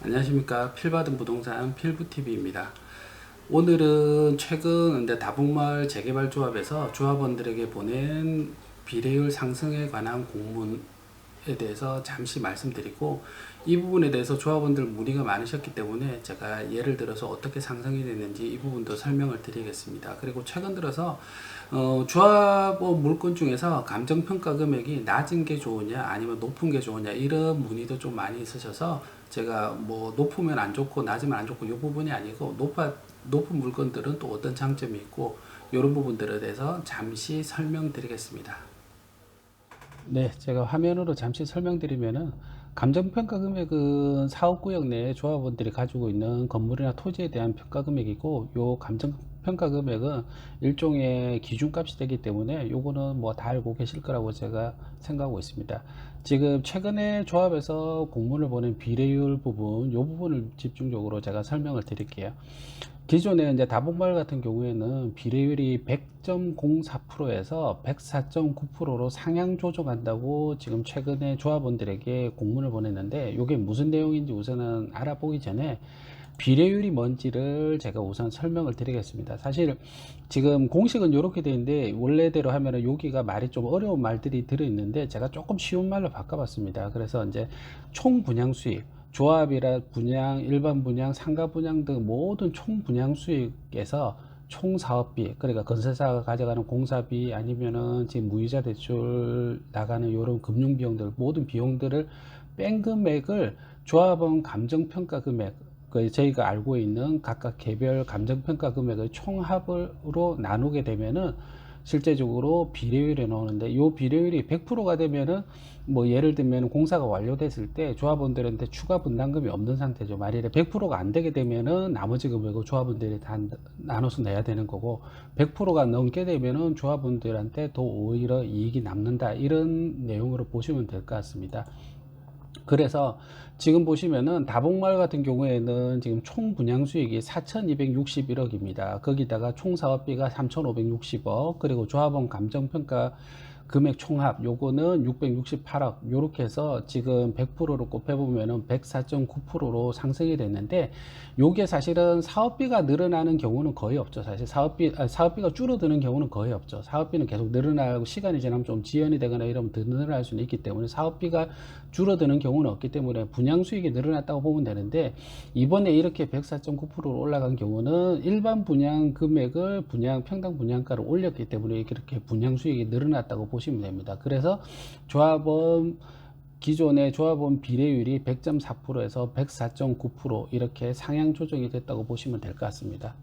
안녕하십니까. 필받은 부동산 필부TV입니다. 오늘은 최근 다북마을 재개발 조합에서 조합원들에게 보낸 비례율 상승에 관한 공문에 대해서 잠시 말씀드리고, 이 부분에 대해서 조합원들 문의가 많으셨기 때문에 제가 예를 들어서 어떻게 상승이 됐는지 이 부분도 설명을 드리겠습니다. 그리고 최근 들어서 조합원 물건 중에서 감정평가 금액이 낮은 게 좋으냐 아니면 높은 게 좋으냐 이런 문의도 좀 많이 있으셔서, 제가 뭐 높으면 안 좋고 낮으면 안 좋고 이 부분이 아니고, 높은 물건들은 또 어떤 장점이 있고 이런 부분들에 대해서 잠시 설명드리겠습니다. 네, 제가 화면으로 잠시 설명드리면은, 감정평가 금액은 사업구역 내에 조합원들이 가지고 있는 건물이나 토지에 대한 평가 금액이고, 요 감정평가 금액은 일종의 기준값이 되기 때문에 요거는 뭐 다 알고 계실 거라고 제가 생각하고 있습니다. 지금 최근에 조합에서 공문을 보낸 비례율 부분, 요 부분을 집중적으로 제가 설명을 드릴게요. 기존에 이제 다복마을 같은 경우에는 비례율이 100.04%에서 104.9%로 상향 조정한다고 지금 최근에 조합원들에게 공문을 보냈는데, 이게 무슨 내용인지 우선은 알아보기 전에 비례율이 뭔지를 제가 우선 설명을 드리겠습니다. 사실 지금 공식은 이렇게 되어 있는데, 원래대로 하면은 여기가 말이 좀 어려운 말들이 들어 있는데 제가 조금 쉬운 말로 바꿔봤습니다. 그래서 이제 총 분양 수익, 조합이라 분양, 일반 분양, 상가 분양 등 모든 총 분양 수익에서 총 사업비, 그러니까 건설사가 가져가는 공사비 아니면은 지금 무이자 대출 나가는 이런 금융 비용들, 모든 비용들을 뺀 금액을 조합원 감정평가 금액, 저희가 알고 있는 각각 개별 감정평가 금액의 총합으로 나누게 되면은 실제적으로 비례율이 나오는데, 이 비례율이 100%가 되면은, 뭐 예를 들면 공사가 완료됐을 때 조합원들한테 추가 분담금이 없는 상태죠. 만일에 100%가 안 되게 되면은 나머지 금액을 조합원들이 다 나눠서 내야 되는 거고, 100%가 넘게 되면은 조합원들한테 더 오히려 이익이 남는다, 이런 내용으로 보시면 될 것 같습니다. 그래서 지금 보시면은 다복마을 같은 경우에는 지금 총 분양 수익이 4,261억입니다. 거기다가 총 사업비가 3,560억, 그리고 조합원 감정평가 금액 총합 요거는 668억, 요렇게 해서 지금 100%로 곱해보면은 104.9%로 상승이 됐는데, 요게 사실은 사업비가 늘어나는 경우는 거의 없죠. 사실 사업비가 줄어드는 경우는 거의 없죠. 사업비는 계속 늘어나고 시간이 지나면 좀 지연이 되거나 이러면 더 늘어날 수는 있기 때문에 사업비가 줄어드는 경우는 없기 때문에 분양 수익이 늘어났다고 보면 되는데, 이번에 이렇게 104.9%로 올라간 경우는 일반 분양 금액을 평당 분양가를 올렸기 때문에 이렇게 분양 수익이 늘어났다고 보시면 됩니다. 그래서 조합원, 기존의 조합원 비례율이 100.4%에서 104.9% 이렇게 상향 조정이 됐다고 보시면 될 것 같습니다.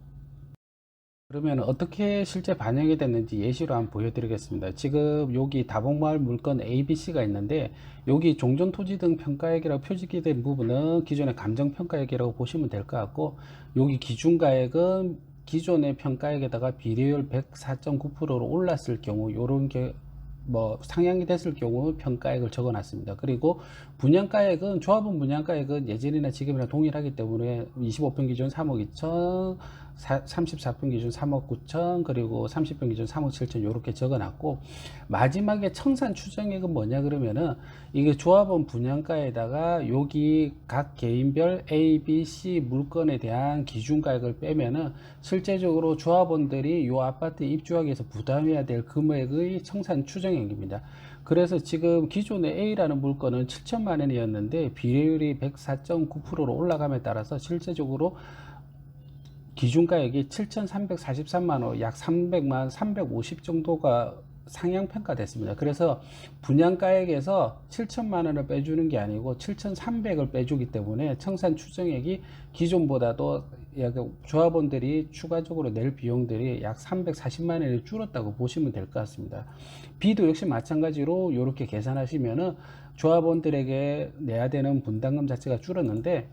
그러면 어떻게 실제 반영이 됐는지 예시로 한번 보여드리겠습니다. 지금 여기 다복마을 물건 ABC가 있는데, 여기 종전토지 등 평가액이라고 표記된 부분은 기존의 감정평가액이라고 보시면 될 것 같고, 여기 기준가액은 기존의 평가액에다가 비례율 104.9%로 올랐을 경우, 요런 게 뭐 상향이 됐을 경우 평가액을 적어 놨습니다. 그리고 분양가액은, 조합원 분양가액은 예전이나 지금이나 동일하기 때문에 25평 기준 3억 2천, 34평 기준 3억 9천, 그리고 30평 기준 3억 7천 이렇게 적어 놨고, 마지막에 청산 추정액은 뭐냐 그러면은, 이게 조합원 분양가에다가 여기 각 개인별 A, B, C 물건에 대한 기준가액을 빼면은 실제적으로 조합원들이 요 아파트에 입주하기 위해서 부담해야 될 금액의 청산 추정액입니다. 그래서 지금 기존의 A라는 물건은 7천만 원이었는데 비례율이 104.9%로 올라감에 따라서 실제적으로 기준가액이 7,343만 원, 약 300만, 350 정도가 상향 평가됐습니다. 그래서 분양가액에서 7천만 원을 빼주는 게 아니고 7,300을 빼주기 때문에 청산 추정액이 기존보다도 약 조합원들이 추가적으로 낼 비용들이 약 340만 원이 줄었다고 보시면 될 것 같습니다. B도 역시 마찬가지로 이렇게 계산하시면은 조합원들에게 내야 되는 분담금 자체가 줄었는데,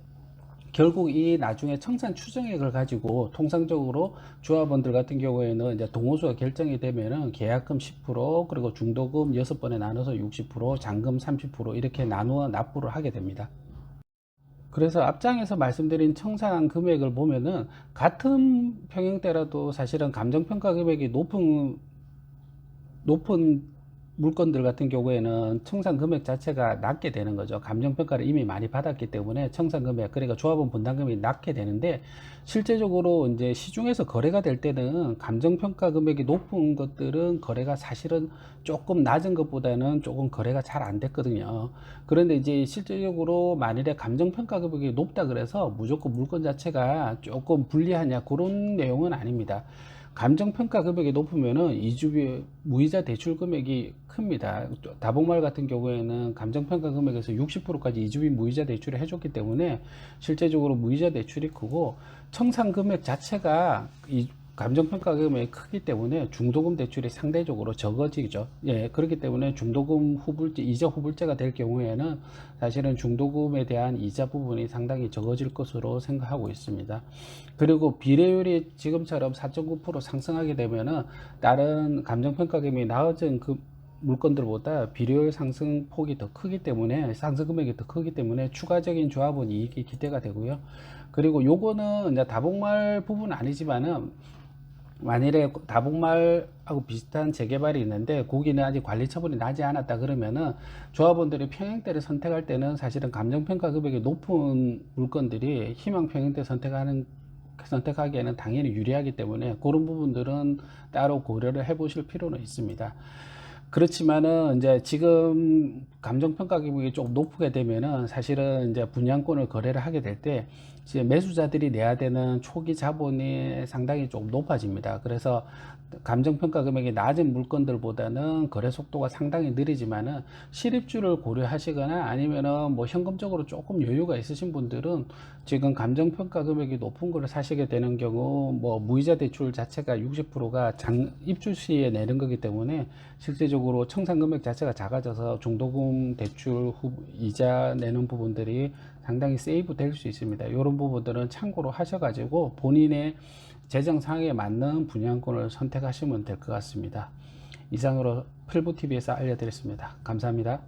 결국 이 나중에 청산 추정액을 가지고 통상적으로 조합원들 같은 경우에는 이제 동호수가 결정이 되면은 계약금 10%, 그리고 중도금 6번에 나눠서 60%, 잔금 30% 이렇게 나누어 납부를 하게 됩니다. 그래서 앞장에서 말씀드린 청산 금액을 보면은 같은 평형대라도 사실은 감정평가 금액이 높은 물건들 같은 경우에는 청산 금액 자체가 낮게 되는 거죠. 감정평가를 이미 많이 받았기 때문에 청산 금액, 그러니까 조합원 분담금이 낮게 되는데, 실제적으로 이제 시중에서 거래가 될 때는 감정평가 금액이 높은 것들은 거래가 사실은 조금 낮은 것보다는 조금 거래가 잘 안 됐거든요. 그런데 이제 실제적으로 만일에 감정평가 금액이 높다 그래서 무조건 물건 자체가 조금 불리하냐, 그런 내용은 아닙니다. 감정평가 금액이 높으면은 이주비 무이자 대출 금액이 큽니다. 다복말 같은 경우에는 감정평가 금액에서 60%까지 이주비 무이자 대출을 해줬기 때문에 실제적으로 무이자 대출이 크고, 청산 금액 자체가 이 감정평가 금액이 크기 때문에 중도금 대출이 상대적으로 적어지죠. 예, 그렇기 때문에 중도금 후불제, 이자 후불제가 될 경우에는 사실은 중도금에 대한 이자 부분이 상당히 적어질 것으로 생각하고 있습니다. 그리고 비례율이 지금처럼 4.9% 상승하게 되면은 다른 감정평가금이 낮은 그 물건들보다 비례율 상승 폭이 더 크기 때문에, 상승 금액이 더 크기 때문에 추가적인 조합원 이익이 기대가 되고요. 그리고 요거는 이제 다복말 부분은 아니지만은, 만일에 다복말하고 비슷한 재개발이 있는데 거기는 아직 관리 처분이 나지 않았다 그러면은, 조합원들이 평형대를 선택할 때는 사실은 감정평가 금액이 높은 물건들이 희망 평형대 선택하기에는 당연히 유리하기 때문에 그런 부분들은 따로 고려를 해 보실 필요는 있습니다. 그렇지만은 이제 지금 감정평가 금액이 좀 높게 되면은 사실은 이제 분양권을 거래를 하게 될 때 이제 매수자들이 내야 되는 초기 자본이 상당히 좀 높아집니다. 그래서 감정평가 금액이 낮은 물건들보다는 거래 속도가 상당히 느리지만은, 실입주를 고려하시거나 아니면은 뭐 현금적으로 조금 여유가 있으신 분들은 지금 감정평가 금액이 높은 거를 사시게 되는 경우, 뭐 무이자 대출 자체가 60%가 입주 시에 내는 거기 때문에 실제적으로 청산 금액 자체가 작아져서 중도금 대출 후 이자 내는 부분들이 상당히 세이브 될 수 있습니다. 이런 부분들은 참고로 하셔가지고 본인의 재정 상황에 맞는 분양권을 선택하시면 될 것 같습니다. 이상으로 필부TV에서 알려드렸습니다. 감사합니다.